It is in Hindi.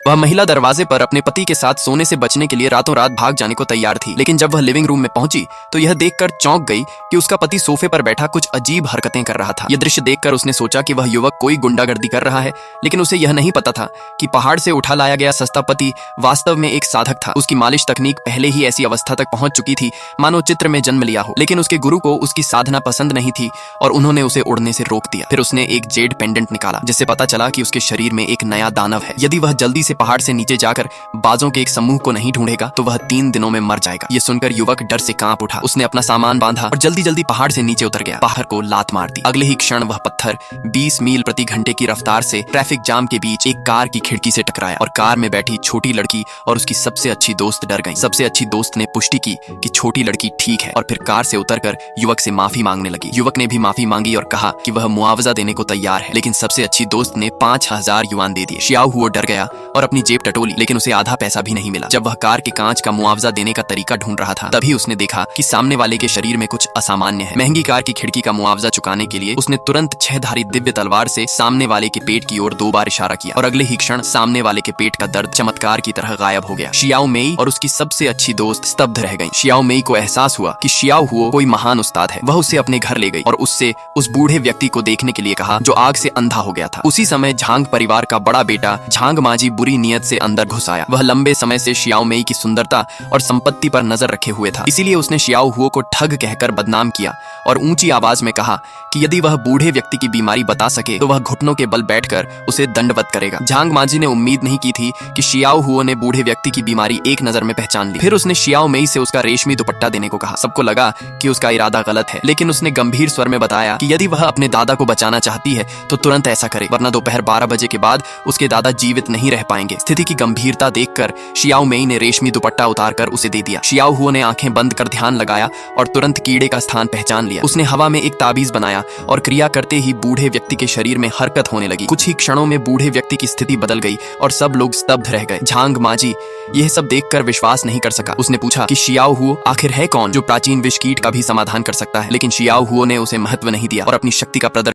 वह महिला दरवाजे पर अपने पति के साथ सोने से बचने के लिए रातों रात भाग जाने को तैयार थी, लेकिन जब वह लिविंग रूम में पहुंची तो यह देखकर चौंक गई कि उसका पति सोफे पर बैठा कुछ अजीब हरकतें कर रहा था। यह दृश्य देखकर उसने सोचा कि वह युवक कोई गुंडागर्दी कर रहा है, लेकिन उसे यह नहीं पता था कि पहाड़ से उठा लाया गया सस्ता पति वास्तव में एक साधक था। उसकी मालिश तकनीक पहले ही ऐसी अवस्था तक पहुंच चुकी थी मानो चित्र में जन्म लिया हो, लेकिन उसके गुरु को उसकी साधना पसंद नहीं थी और उन्होंने उसे उड़ने से रोक दिया। फिर उसने एक जेड पेंडेंट निकाला जिससे पता चला कि उसके शरीर में एक नया दानव है। यदि वह जल्दी से पहाड़ से नीचे जाकर बाजों के एक समूह को नहीं ढूंढेगा तो वह 3 दिनों में मर जाएगा। ये सुनकर युवक डर से कांप उठा। उसने अपना सामान बांधा और जल्दी जल्दी पहाड़ से नीचे उतर गया। पहाड़ को लात मार दी। अगले ही क्षण वह पत्थर 20 मील प्रति घंटे की रफ्तार से ट्रैफिक जाम के बीच एक कार की खिड़की से टकराया और कार में बैठी छोटी लड़की और उसकी सबसे अच्छी दोस्त डर गई। सबसे अच्छी दोस्त ने पुष्टि की कि छोटी लड़की ठीक है और फिर कार से उतरकर युवक से माफी मांगने लगी। युवक ने भी माफी मांगी और कहा कि वह मुआवजा देने को तैयार है, लेकिन सबसे अच्छी दोस्त ने 5000 युआन दे दिए। शियाओ हुओ डर गया और अपनी जेब टटोली, लेकिन उसे आधा पैसा भी नहीं मिला। जब वह कार के कांच का मुआवजा देने का तरीका ढूंढ रहा था तभी उसने देखा कि सामने वाले के शरीर में कुछ असामान्य है। महंगी कार की खिड़की का मुआवजा चुकाने के लिए उसने तुरंत 6 धारी दिव्य तलवार से सामने वाले के पेट की ओर 2 बार इशारा किया और अगले ही क्षण सामने वाले के पेट का दर्द चमत्कार की तरह गायब हो गया। शियाओ मेई और उसकी सबसे अच्छी दोस्त स्तब्ध रह गईं। शियाओ मेई को एहसास हुआ कि शियाओ हुओ कोई महान उस्ताद है। वह उसे अपने घर ले गई और उससे उस बूढ़े व्यक्ति को देखने के लिए कहा जो आग से अंधा हो गया था। उसी समय झांग परिवार का बड़ा बेटा झांग माजी बुरी नियत से अंदर घुस आया। वह लंबे समय से शियाओ मेई की सुंदरता और संपत्ति पर नजर रखे हुए था, इसीलिए उसने शियाओ हुओ को ठग कहकर बदनाम किया और ऊंची आवाज में कहा कि यदि वह बूढ़े व्यक्ति की बीमारी बता सके तो वह घुटनों के बल बैठकर उसे दंडवत करेगा। झांग माजी ने उम्मीद नहीं की थी कि शियाओ हुओ ने बूढ़े व्यक्ति की बीमारी एक नजर में पहचान ली। फिर उसने शियाओ मेई से उसका रेशमी दुपट्टा देने को कहा। सबको लगा कि उसका इरादा गलत है, लेकिन उसने गंभीर स्वर में बताया कि यदि वह अपने दादा को बचाना चाहती है तो तुरंत ऐसा करे, वरना दोपहर 12 बजे के बाद उसके दादा जीवित नहीं रह पाएंगे। स्थिति की गंभीरता देखकर शियाओ मेई ने रेशमी दुपट्टा उतारकर उसे दे दिया। शियाओ हुओ ने आंखें बंद कर ध्यान लगाया और तुरंत कीड़े का स्थान पहचान लिया। उसने हवा में एक ताबीज बनाया और क्रिया करते ही बूढ़े व्यक्ति के शरीर में हरकत होने लगी। कुछ ही क्षणों में बूढ़े व्यक्ति की स्थिति बदल गई और सब लोग स्तब्ध रह गए। झांग माजी यह सब देखकर विश्वास नहीं कर सका। उसने पूछा कि शियाओ हुओ आखिर है कौन जो प्राचीन विष कीट का भी समाधान कर सकता है, लेकिन शियाओ हुओ ने उसे महत्व नहीं दिया और अपनी शक्ति का प्रदर्शन